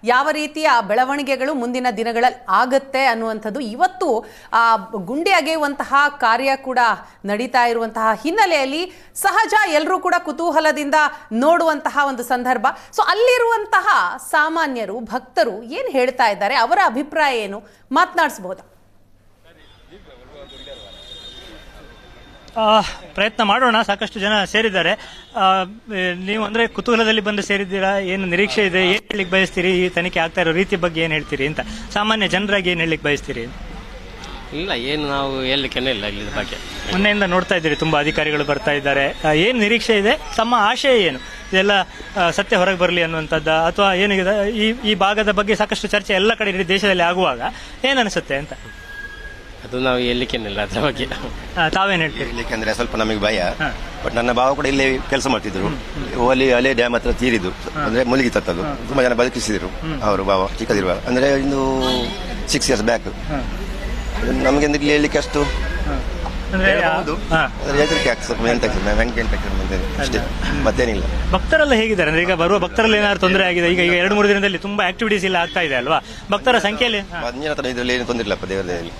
ಯಾವ ರೀತಿಯ ಬೆಳವಣಿಗೆಗಳು ಮುಂದಿನ ದಿನಗಳಲ್ಲಿ ಆಗುತ್ತೆ ಅನ್ನುವಂಥದ್ದು ಇವತ್ತು ಆ ಗುಂಡಿ ಅಗೆಯುವಂತಹ ಕಾರ್ಯ ಕೂಡ ನಡೀತಾ ಇರುವಂತಹ ಹಿನ್ನೆಲೆಯಲ್ಲಿ ಸಹಜ ಎಲ್ಲರೂ ಕೂಡ ಕುತೂಹಲದಿಂದ ನೋಡುವಂತಹ ಒಂದು ಸಂದರ್ಭ. ಸೊ ಅಲ್ಲಿರುವಂತಹ ಸಾಮಾನ್ಯರು ಭಕ್ತರು ಏನ್ ಹೇಳ್ತಾ ಇದ್ದಾರೆ, ಅವರ ಅಭಿಪ್ರಾಯ ಏನು, ಮಾತನಾಡಿಸಬಹುದಾ? ಪ್ರಯತ್ನ ಮಾಡೋಣ. ಸಾಕಷ್ಟು ಜನ ಸೇರಿದ್ದಾರೆ. ನೀವು ಅಂದ್ರೆ ಕುತೂಹಲದಲ್ಲಿ ಬಂದು ಸೇರಿದ್ದೀರಾ, ಏನು ನಿರೀಕ್ಷೆ ಇದೆ, ಏನ್ ಹೇಳಲಿಕ್ಕೆ ಬಯಸ್ತೀರಿ, ಈ ತನಿಖೆ ಆಗ್ತಾ ಇರೋ ರೀತಿ ಬಗ್ಗೆ ಏನ್ ಹೇಳ್ತೀರಿ ಅಂತ, ಸಾಮಾನ್ಯ ಜನರಾಗಿ ಏನ್ ಹೇಳಲಿಕ್ಕೆ ಬಯಸ್ತೀರಿ? ಇಲ್ಲ, ಏನು ನಾವು ಹೇಳಲಿಕ್ಕೇನೆ ಇಲ್ಲ ಇಲ್ಲಿ ಬಗ್ಗೆ. ಮೊನ್ನೆಯಿಂದ ನೋಡ್ತಾ ಇದ್ದೀರಿ, ತುಂಬಾ ಅಧಿಕಾರಿಗಳು ಬರ್ತಾ ಇದ್ದಾರೆ. ಏನು ನಿರೀಕ್ಷೆ ಇದೆ, ತಮ್ಮ ಆಶಯ ಏನು, ಇದೆಲ್ಲ ಸತ್ಯ ಹೊರಗೆ ಬರಲಿ ಅನ್ನುವಂಥದ್ದು, ಅಥವಾ ಏನಿದೆ ಈ ಭಾಗದ ಬಗ್ಗೆ ಸಾಕಷ್ಟು ಚರ್ಚೆ ಎಲ್ಲ ಕಡೆ ಇಡೀ ದೇಶದಲ್ಲಿ ಆಗುವಾಗ ಏನ್ ಅನಿಸುತ್ತೆ ಅಂತ? ಅದು ನಾವು ಹೇಳಲಿಕ್ಕೇನಿಲ್ಲ ಅದ್ರ ಬಗ್ಗೆ. ತಾವೇನ್ ಹೇಳ್ತೀರಿ? ಅಂದ್ರೆ ಸ್ವಲ್ಪ ನಮಗೆ ಭಯ. ಬಟ್ ನನ್ನ ಭಾವ ಕೂಡ ಇಲ್ಲಿ ಕೆಲಸ ಮಾಡ್ತಿದ್ರು. ಅಲೆ ಡ್ಯಾಮ್ ಹತ್ರ ತೀರಿದ್ದು ಅಂದ್ರೆ ಮುಳುಗಿತ್ತದು, ತುಂಬಾ ಜನ ಬದುಕಿಸಿದ್ರು ಅವರು ಭಾವ ಚಿಕ್ಕದಿರುವಾಗ, ಅಂದ್ರೆ ಇನ್ನು 6 years ಬ್ಯಾಕ್. ನಮಗೆ ಇಲ್ಲಿ ಹೇಳಲಿಕ್ಕೆ ಅಷ್ಟು ಹೆದರಿಕೆ ಆಗ್ತದೆ, ಅಷ್ಟೇ, ಮತ್ತೇನಿಲ್ಲ. ಭಕ್ತರೆಲ್ಲ ಹೇಗಿದ್ದಾರೆ ಅಂದ್ರೆ, ಈಗ ಬರುವ ಭಕ್ತರಲ್ಲಿ ಏನಾದ್ರು ತೊಂದರೆ ಆಗಿದೆ? ಈಗ 2-3 ದಿನದಲ್ಲಿ ತುಂಬಾ ಆಕ್ಟಿವಿಟೀಸ್ ಎಲ್ಲ ಆಗ್ತಾ ಇದೆ ಅಲ್ವಾ, ಭಕ್ತರ ಸಂಖ್ಯೆಯಲ್ಲಿ? ಇದರಲ್ಲಿ ಏನು ತೊಂದರೆ ಇಲ್ಲಪ್ಪ, ದೇವರಲ್ಲಿ.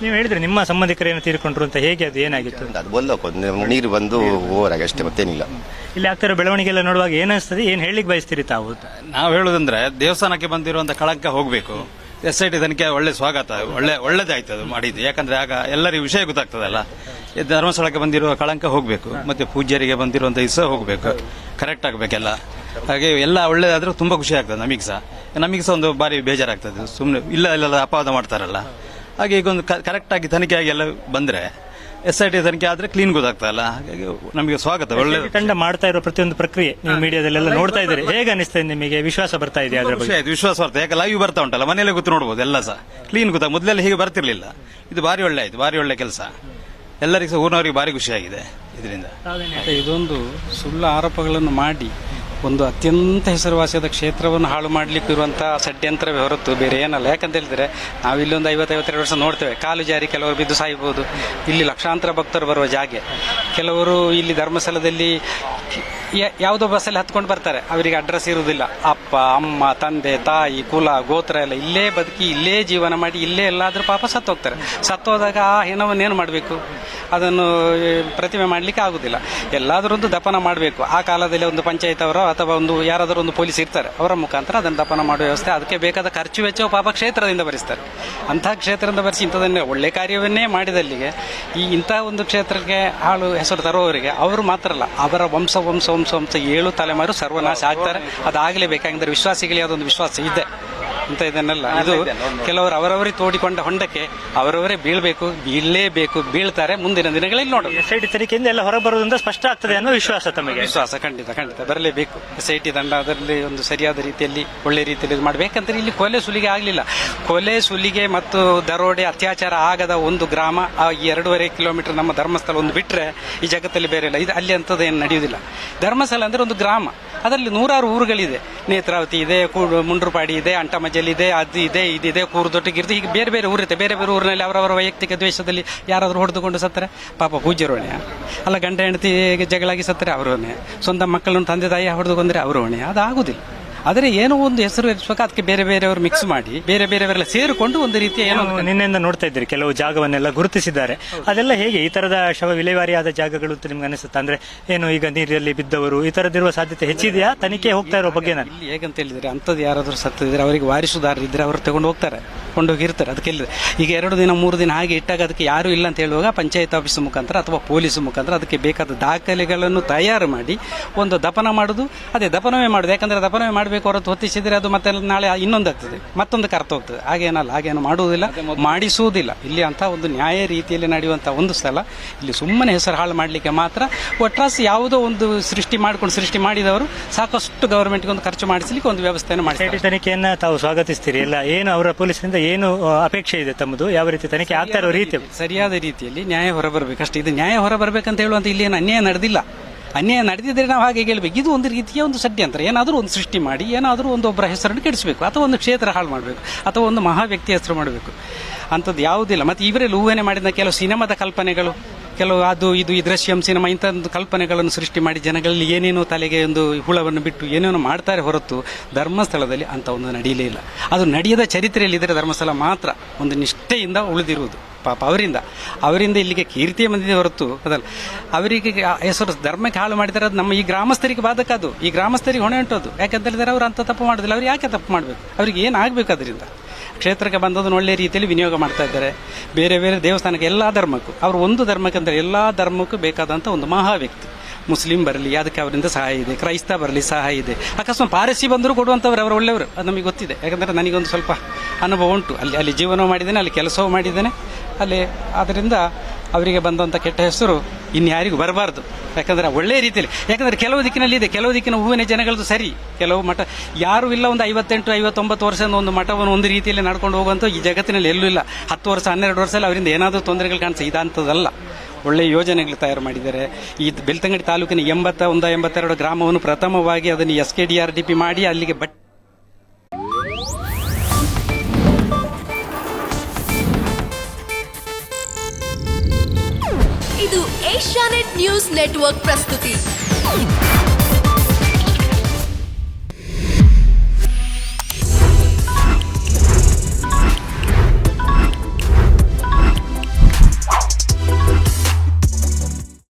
ನೀವು ಹೇಳಿದ್ರೆ ನಿಮ್ಮ ಸಂಬಂಧಿಕರು ಏನು ತೀರ್ಕೊಂಡ್ರು ಅಂತ, ಹೇಗೆ ಅದು ಏನಾಗಿತ್ತು? ಅದು ಬಲ್ಲೋಕ ನೀರು ಬಂದು ಓವರಾಗಿ ಅಷ್ಟೇ, ಮತ್ತೇನಿಲ್ಲ. ಇಲ್ಲಿ ಆಗ್ತಿರೋ ಬೆಳವಣಿಗೆ ಎಲ್ಲ ನೋಡುವಾಗ ಏನಿಸ್ತದೆ, ಏನ್ ಹೇಳಿಕ್ ಬಯಸ್ತೀರಿ ತಾವು? ನಾವು ಹೇಳುದಂದ್ರೆ ದೇವಸ್ಥಾನಕ್ಕೆ ಬಂದಿರುವಂತ ಕಳಂಕ ಹೋಗ್ಬೇಕು. SIT ತನಿಖೆ ಒಳ್ಳೆ ಸ್ವಾಗತ, ಒಳ್ಳೇದಾಯ್ತು ಅದು ಮಾಡಿದ್ದು. ಯಾಕಂದ್ರೆ ಆಗ ಎಲ್ಲರಿಗೂ ವಿಷಯ ಗೊತ್ತಾಗ್ತದಲ್ಲ. ಧರ್ಮಸ್ಥಳಕ್ಕೆ ಬಂದಿರುವ ಕಳಂಕ ಹೋಗ್ಬೇಕು, ಮತ್ತೆ ಪೂಜ್ಯರಿಗೆ ಬಂದಿರುವಂತ ಇಸ ಹೋಗ್ಬೇಕು, ಕರೆಕ್ಟ್ ಆಗ್ಬೇಕೆಲ್ಲ. ಹಾಗೆ ಎಲ್ಲ ಒಳ್ಳೇದಾದ್ರೂ ತುಂಬಾ ಖುಷಿ ಆಗ್ತದೆ ನಮಗೆ ಸಹ ಒಂದು ಬಾರಿ ಬೇಜಾರಾಗ್ತದೆ. ಸುಮ್ಮನೆ ಇಲ್ಲೆಲ್ಲ ಅಪವಾದ ಮಾಡ್ತಾರಲ್ಲ. ಹಾಗೆ ಈಗ ಒಂದು ಕರೆಕ್ಟ್ ಆಗಿ ತನಿಖೆ ಆಗಿ ಎಲ್ಲ ಬಂದ್ರೆ, SIT ತನಿಖೆ ಆದ್ರೆ ಕ್ಲೀನ್ ಗೊತ್ತಾಗ್ತದಲ್ಲ, ಹಾಗಾಗಿ ನಮಗೆ ಸ್ವಾಗತ. ಒಳ್ಳೆ ತಂಡ ಮಾಡ್ತಾ ಇರೋ ಪ್ರತಿಯೊಂದು ಪ್ರಕ್ರಿಯೆ ನೀವು ಮೀಡಿಯಾದಲ್ಲೆಲ್ಲ ನೋಡ್ತಾ ಇದ್ದೀರಿ, ಹೇಗೆ ಅನಿಸ್ತದೆ ನಿಮಗೆ? ವಿಶ್ವಾಸ ಬರ್ತಾ ಇದೆ ಅದ್ರ ಬಗ್ಗೆ? ವಿಶ್ವಾಸ ಬರ್ತದೆ, ಯಾಕೆ ಲೈವ್ ಬರ್ತಾ ಉಂಟಲ್ಲ, ಮನೆಯಲ್ಲೇ ಗೊತ್ತು ನೋಡ್ಬೋದು, ಎಲ್ಲ ಸಹ ಕ್ಲೀನ್ ಗೊತ್ತಾ. ಮೊದಲೆಲ್ಲ ಹೀಗೆ ಬರ್ತಿರ್ಲಿಲ್ಲ. ಇದು ಬಾರಿ ಒಳ್ಳೆ ಆಯ್ತು, ಬಾರಿ ಒಳ್ಳೆ ಕೆಲಸ. ಎಲ್ಲರಿಗೂ ಸಹ ಊರಿನವರಿಗೆ ಬಾರಿ ಖುಷಿಯಾಗಿದೆ ಇದರಿಂದ. ಇದೊಂದು ಸುಳ್ಳು ಆರೋಪಗಳನ್ನು ಮಾಡಿ ಒಂದು ಅತ್ಯಂತ ಹೆಸರುವಾಸಿಯಾದ ಕ್ಷೇತ್ರವನ್ನು ಹಾಳು ಮಾಡಲಿಕ್ಕೆ ಇರುವಂತಹ ಷಡ್ಯಂತ್ರವೇ ಹೊರತು ಬೇರೆ ಏನಲ್ಲ. ಯಾಕಂತ ಹೇಳಿದ್ರೆ ನಾವು ಇಲ್ಲಿ ಒಂದು 50-52 ವರ್ಷ ನೋಡ್ತೇವೆ, ಕಾಲು ಜಾರಿ ಕೆಲವರು ಬಿದ್ದು ಸಾಯ್ಬೋದು. ಇಲ್ಲಿ ಲಕ್ಷಾಂತರ ಭಕ್ತರು ಬರುವ ಜಾಗೆ. ಕೆಲವರು ಇಲ್ಲಿ ಧರ್ಮಸ್ಥಳದಲ್ಲಿ ಯಾವುದೋ ಬಸ್ಸಲ್ಲಿ ಹತ್ಕೊಂಡು ಬರ್ತಾರೆ, ಅವರಿಗೆ ಅಡ್ರೆಸ್ ಇರುವುದಿಲ್ಲ. ಅಪ್ಪ ಅಮ್ಮ ತಂದೆ ತಾಯಿ ಕುಲ ಗೋತ್ರ ಎಲ್ಲ ಇಲ್ಲೇ ಬದುಕಿ ಇಲ್ಲೇ ಜೀವನ ಮಾಡಿ ಇಲ್ಲೇ ಎಲ್ಲಾದ್ರೂ ಪಾಪ ಸತ್ತೋಗ್ತಾರೆ. ಸತ್ತೋದಾಗ ಆ ಹೆಣವನ್ನೇನು ಮಾಡಬೇಕು? ಅದನ್ನು ಪ್ರತಿಮೆ ಮಾಡಲಿಕ್ಕೆ ಆಗುದಿಲ್ಲ. ಎಲ್ಲಾದರೂ ಒಂದು ದಫನ ಮಾಡಬೇಕು. ಆ ಕಾಲದಲ್ಲಿ ಒಂದು ಪಂಚಾಯತ್ ಅವರ ಅಥವಾ ಒಂದು ಯಾರಾದರೂ ಒಂದು ಪೊಲೀಸ್ ಇರ್ತಾರೆ, ಅವರ ಮುಖಾಂತರ ಅದನ್ನು ದಫನ ಮಾಡುವ ವ್ಯವಸ್ಥೆ, ಅದಕ್ಕೆ ಬೇಕಾದ ಖರ್ಚು ವೆಚ್ಚವು ಪಾಪ ಕ್ಷೇತ್ರದಿಂದ ಭರಿಸ್ತಾರೆ. ಅಂತಹ ಕ್ಷೇತ್ರದಿಂದ ಭರಿಸಿ ಇಂಥದನ್ನೇ ಒಳ್ಳೆ ಕಾರ್ಯವನ್ನೇ ಮಾಡಿದಲ್ಲಿಗೆ ಇಂಥ ಒಂದು ಕ್ಷೇತ್ರಕ್ಕೆ ಹಾಳು ಹೆಸರು ತರುವವರಿಗೆ ಅವರು ಮಾತ್ರ ಅಲ್ಲ, ಅವರ ವಂಶ 7 ತಲೆಮಾರು ಸರ್ವನಾಶ ಆಗ್ತಾರೆ. ಅದಾಗಲೇ ಬೇಕಾಗಿದ್ದರೆ ವಿಶ್ವಾಸಿಗಳಿಗೆ ಅದೊಂದು ವಿಶ್ವಾಸ ಇದೆ ಅಂತ. ಇದನ್ನೆಲ್ಲ ಇದು ಕೆಲವರು ಅವರವರೇ ತೋಡಿಕೊಂಡ ಹೊಂಡಕ್ಕೆ ಅವರವರೇ ಬೀಳಲೇಬೇಕು, ಬೀಳ್ತಾರೆ. ಮುಂದಿನ ದಿನಗಳಲ್ಲಿ ನೋಡೋಣ. SIT ತನಿಖೆಯಿಂದ ಎಲ್ಲ ಹೊರಬರುವುದರಿಂದ ಸ್ಪಷ್ಟ ಆಗ್ತದೆ ಅನ್ನೋ ವಿಶ್ವಾಸ ತಮಗೆ? ವಿಶ್ವಾಸ ಖಂಡಿತ ಬರಲೇಬೇಕು. SIT ತಂಡ ಅದರಲ್ಲಿ ಒಂದು ಸರಿಯಾದ ರೀತಿಯಲ್ಲಿ ಒಳ್ಳೆ ರೀತಿಯಲ್ಲಿ ಮಾಡಬೇಕಂದ್ರೆ ಇಲ್ಲಿ ಕೊಲೆ ಸುಲಿಗೆ ಆಗಲಿಲ್ಲ. ಕೊಲೆ ಸುಲಿಗೆ ಮತ್ತು ದರೋಡೆ ಅತ್ಯಾಚಾರ ಆಗದ ಒಂದು ಗ್ರಾಮ ಆ 2.5 ಕಿಲೋಮೀಟರ್ ನಮ್ಮ ಧರ್ಮಸ್ಥಳ ಒಂದು ಬಿಟ್ರೆ ಈ ಜಗತ್ತಲ್ಲಿ ಬೇರೆ ಇಲ್ಲ. ಇದು ಅಲ್ಲಿ ಅಂಥದ್ದು ಏನು ನಡೆಯುವುದಿಲ್ಲ. ಧರ್ಮಸ್ಥಳ ಅಂದ್ರೆ ಒಂದು ಗ್ರಾಮ, ಅದರಲ್ಲಿ 100 ಊರುಗಳಿದೆ. ನೇತ್ರಾವತಿ ಇದೆ, ಮುಂಡ್ರುಪಾಡಿ ಇದೆ, ಅಂಟಮಜಲ್ ಇದೆ, ಅದು ಇದೆ, ಇದಿದೆ, ಕೂರುದೊಟ್ಟಿಗಿರ್ದು, ಹೀಗೆ ಬೇರೆ ಬೇರೆ ಊರಿದೆ. ಬೇರೆ ಬೇರೆ ಊರಿನಲ್ಲಿ ಅವರವರ ವೈಯಕ್ತಿಕ ದ್ವೇಷದಲ್ಲಿ ಯಾರಾದರೂ ಹೊಡೆದುಕೊಂಡು ಸತ್ತರೆ ಪಾಪ ಪೂಜ್ಯರು ಹೊಣೆ ಅಲ್ಲ. ಗಂಡ ಹೆಂಡತಿ ಜಗಳಾಗಿ ಸತ್ತರೆ ಅವರು ಹೊಣೆ, ಸ್ವಂತ ಮಕ್ಕಳನ್ನು ತಂದೆ ತಾಯಿ ಹೊಡೆದುಕೊಂಡ್ರೆ ಅವರು ಹೊಣೆ. ಅದಾಗುದಿಲ್ಲ. ಆದರೆ ಏನೋ ಒಂದು ಹೆಸರು ಇರಿಸುವಾಗ ಅದಕ್ಕೆ ಬೇರೆ ಬೇರೆಯವರು ಮಿಕ್ಸ್ ಮಾಡಿ ಬೇರೆ ಬೇರೆಯವರೆಲ್ಲ ಸೇರಿಕೊಂಡು ಒಂದು ರೀತಿಯ ಏನೋ ನಿನ್ನೆಯಿಂದ ನೋಡ್ತಾ ಇದ್ದೀರಿ, ಕೆಲವು ಜಾಗವನ್ನೆಲ್ಲ ಗುರುತಿಸಿದ್ದಾರೆ. ಅದೆಲ್ಲ ಹೇಗೆ ಈ ತರದ ಶವ ವಿಲೇವಾರಿಯಾದ ಜಾಗಗಳು ಅಂತ ನಿಮ್ಗೆ ಅನಿಸುತ್ತೆ? ಅಂದ್ರೆ ಏನು ಈಗ ನೀರಲ್ಲಿ ಬಿದ್ದವರು ಈ ತರದಿರುವ ಸಾಧ್ಯತೆ ಹೆಚ್ಚಿದೆಯಾ? ತನಿಖೆ ಹೋಗ್ತಾ ಇರೋ ಬಗ್ಗೆ ನಾನು ಇಲ್ಲಿ ಹೇಗಂತ ಹೇಳಿದ್ರೆ, ಅಂಥದ್ದು ಯಾರಾದರೂ ಸತ್ತಿದ್ರೆ ಅವರಿಗೆ ವಾರಿಸುದಾರ ಇದ್ರೆ ಅವರು ತಗೊಂಡು ಹೋಗ್ತಾರೆ, ಕೊಂಡೋಗಿರ್ತಾರೆ. ಅದಕ್ಕೆ ಈಗ 2 ದಿನ 3 ದಿನ ಹಾಗೆ ಇಟ್ಟಾಗ ಅದಕ್ಕೆ ಯಾರು ಇಲ್ಲ ಅಂತ ಹೇಳುವಾಗ ಪಂಚಾಯತ್ ಆಫೀಸ್ ಮುಖಾಂತರ ಅಥವಾ ಪೊಲೀಸ್ ಮುಖಾಂತರ ಅದಕ್ಕೆ ಬೇಕಾದ ದಾಖಲೆಗಳನ್ನು ತಯಾರು ಮಾಡಿ ಒಂದು ದಫನ ಮಾಡುದು. ಅದೇ ದಫನವೇ ಮಾಡುದು. ಯಾಕಂದ್ರೆ ದಫನವೇ ಮಾಡಬೇಕು ಹೊರತು ಹೊತ್ತಿಸಿದ್ರೆ ಅದು ಮತ್ತೆ ನಾಳೆ ಇನ್ನೊಂದಾಗ್ತದೆ, ಮತ್ತೊಂದು ಕರ್ತ ಹೋಗ್ತದೆ. ಹಾಗೇನಲ್ಲ, ಹಾಗೇನು ಮಾಡುವುದಿಲ್ಲ, ಮಾಡಿಸುವುದಿಲ್ಲ. ಇಲ್ಲಿ ಅಂತ ಒಂದು ನ್ಯಾಯ ರೀತಿಯಲ್ಲಿ ನಡೆಯುವಂತಹ ಒಂದು ಸ್ಥಳ. ಇಲ್ಲಿ ಸುಮ್ಮನೆ ಹೆಸರು ಹಾಳು ಮಾಡಲಿಕ್ಕೆ ಮಾತ್ರ ಒಟ್ರಾಸಿ ಯಾವುದೋ ಒಂದು ಸೃಷ್ಟಿ ಮಾಡಿದವರು ಸಾಕಷ್ಟು ಗವರ್ಮೆಂಟ್ಗೆ ಒಂದು ಖರ್ಚು ಮಾಡಿಸಲಿಕ್ಕೆ ಒಂದು ವ್ಯವಸ್ಥೆಯನ್ನು ಮಾಡಿ. ತನಿಖೆಯನ್ನ ತಾವು ಸ್ವಾಗತಿಸ್ತೀರಿ ಎಲ್ಲ? ಏನು ಅವರ ಪೊಲೀಸರಿಂದ ಏನು ಅಪೇಕ್ಷೆ ಇದೆ ತಮ್ಮದು? ಯಾವ ರೀತಿ ತನಿಖೆ ಆಗ್ತಾ ಇರೋ ರೀತಿ? ಸರಿಯಾದ ರೀತಿಯಲ್ಲಿ ನ್ಯಾಯ ಹೊರಬರಬೇಕಷ್ಟೇ. ಇದು ನ್ಯಾಯ ಹೊರಬರಬೇಕಂತ ಹೇಳುವಂತ ಇಲ್ಲಿ ಏನು ಅನ್ಯಾಯ ನಡೆದಿಲ್ಲ. ಅನ್ಯಾಯ ನಡೆದಿದ್ರೆ ನಾವು ಹಾಗೆ ಹೇಳ್ಬೇಕು. ಇದು ಒಂದು ರೀತಿಯ ಒಂದು ಷಡ್ಯಂತ್ರ. ಏನಾದರೂ ಒಂದು ಸೃಷ್ಟಿ ಮಾಡಿ ಏನಾದರೂ ಒಂದು ಒಬ್ಬರ ಹೆಸರನ್ನು ಕೆಡಿಸಬೇಕು, ಅಥವಾ ಒಂದು ಕ್ಷೇತ್ರ ಹಾಳು ಮಾಡಬೇಕು, ಅಥವಾ ಒಂದು ಮಹಾ ವ್ಯಕ್ತಿ ಹೆಸರು ಮಾಡಬೇಕು. ಅಂಥದ್ದು ಯಾವುದಿಲ್ಲ. ಮತ್ತು ಇವರಲ್ಲಿ ಊಹನೆ ಮಾಡಿದ ಕೆಲವು ಸಿನಿಮಾದ ಕಲ್ಪನೆಗಳು ಕೆಲವು ಅದು ಇದು ಈ ದೃಶ್ಯಂ ಸಿನಿಮಾ ಇಂಥ ಒಂದು ಕಲ್ಪನೆಗಳನ್ನು ಸೃಷ್ಟಿ ಮಾಡಿ ಜನಗಳಲ್ಲಿ ಏನೇನೋ ತಲೆಗೆ ಒಂದು ಹುಳವನ್ನು ಬಿಟ್ಟು ಏನೇನೋ ಮಾಡ್ತಾರೆ ಹೊರತು ಧರ್ಮಸ್ಥಳದಲ್ಲಿ ಅಂತ ಒಂದು ನಡೆಯಲೇ ಇಲ್ಲ. ಅದು ನಡೆಯದ ಚರಿತ್ರೆಯಲ್ಲಿ ಇದ್ದರೆ ಧರ್ಮಸ್ಥಳ ಮಾತ್ರ ಒಂದು ನಿಷ್ಠೆಯಿಂದ ಉಳಿದಿರುವುದು. ಪಾಪ ಅವರಿಂದ ಇಲ್ಲಿಗೆ ಕೀರ್ತಿಯ ಬಂದಿದೆ ಹೊರತು ಅದಲ್ಲ. ಅವರಿಗೆ ಹೆಸರು ಧರ್ಮಕ್ಕೆ ಹಾಳು ಮಾಡಿದರೆ ಅದು ನಮ್ಮ ಈ ಗ್ರಾಮಸ್ಥರಿಗೆ ಬಾಧಕ, ಅದು ಈ ಗ್ರಾಮಸ್ಥರಿಗೆ ಹೊಣೆ ಉಂಟು. ಯಾಕಂತ ಹೇಳಿದರೆ ಅವರು ಅಂತ ತಪ್ಪು ಮಾಡೋದಿಲ್ಲ. ಅವ್ರು ಯಾಕೆ ತಪ್ಪು ಮಾಡಬೇಕು? ಅವ್ರಿಗೆ ಏನಾಗಬೇಕು? ಅದರಿಂದ ಕ್ಷೇತ್ರಕ್ಕೆ ಬಂದದನ್ನು ಒಳ್ಳೆಯ ರೀತಿಯಲ್ಲಿ ವಿನಿಯೋಗ ಮಾಡ್ತಾ ಇದ್ದಾರೆ. ಬೇರೆ ಬೇರೆ ದೇವಸ್ಥಾನಕ್ಕೆ ಎಲ್ಲ ಧರ್ಮಕ್ಕೂ, ಅವರು ಒಂದು ಧರ್ಮಕ್ಕೆ ಅಂದರೆ ಎಲ್ಲ ಧರ್ಮಕ್ಕೂ ಬೇಕಾದಂಥ ಒಂದು ಮಹಾ ವ್ಯಕ್ತಿ. ಮುಸ್ಲಿಂ ಬರಲಿ ಅದಕ್ಕೆ ಅವರಿಂದ ಸಹಾಯ ಇದೆ, ಕ್ರೈಸ್ತ ಬರಲಿ ಸಹಾಯ ಇದೆ, ಅಕಸ್ಮಾತ್ ಪಾರಸಿ ಬಂದರೂ ಕೊಡುವಂಥವ್ರು ಅವರು ಒಳ್ಳೆಯವರು. ಅದು ನಮಗೆ ಗೊತ್ತಿದೆ. ಯಾಕಂದರೆ ನನಗೊಂದು ಸ್ವಲ್ಪ ಅನುಭವ ಉಂಟು. ಅಲ್ಲಿ ಜೀವನ ಮಾಡಿದ್ದೇನೆ, ಅಲ್ಲಿ ಕೆಲಸವೂ ಮಾಡಿದ್ದೇನೆ ಅಲ್ಲಿ. ಆದ್ದರಿಂದ ಅವರಿಗೆ ಬಂದಂಥ ಕೆಟ್ಟ ಹೆಸರು ಇನ್ಯಾರಿಗೂ ಬರಬಾರ್ದು. ಯಾಕಂದರೆ ಒಳ್ಳೆಯ ರೀತಿಯಲ್ಲಿ, ಯಾಕಂದರೆ ಕೆಲವು ದಿಕ್ಕಿನಲ್ಲಿ ಇದೆ, ಕೆಲವು ದಿಕ್ಕಿನ ಹೂವಿನ ಜನಗಳದ್ದು ಸರಿ, ಕೆಲವು ಮಠ ಯಾರೂ ಇಲ್ಲ. ಒಂದು 58-59 ವರ್ಷದ ಒಂದು ಮಠವನ್ನು ಒಂದು ರೀತಿಯಲ್ಲಿ ನಡ್ಕೊಂಡು ಹೋಗುವಂಥ ಈ ಜಗತ್ತಿನಲ್ಲಿ ಎಲ್ಲೂ ಇಲ್ಲ. 10 ವರ್ಷ 12 ವರ್ಷದಲ್ಲಿ ಅವರಿಂದ ಏನಾದರೂ ತೊಂದರೆಗಳು ಕಾಣಿಸ್ತದೆ. ಇದಂಥದ್ದಲ್ಲ, ಒಳ್ಳೆಯ ಯೋಜನೆಗಳು ತಯಾರು ಮಾಡಿದ್ದಾರೆ. ಈ ಬೆಳ್ತಂಗಡಿ ತಾಲೂಕಿನ 81-82 ಗ್ರಾಮವನ್ನು ಪ್ರಥಮವಾಗಿ ಅದನ್ನು SKDRDP ಮಾಡಿ ಅಲ್ಲಿಗೆ ಇದು ಏಷ್ಯಾನೆಟ್ ನ್ಯೂಸ್ ನೆಟ್ವರ್ಕ್ ಪ್ರಸ್ತುತಿ.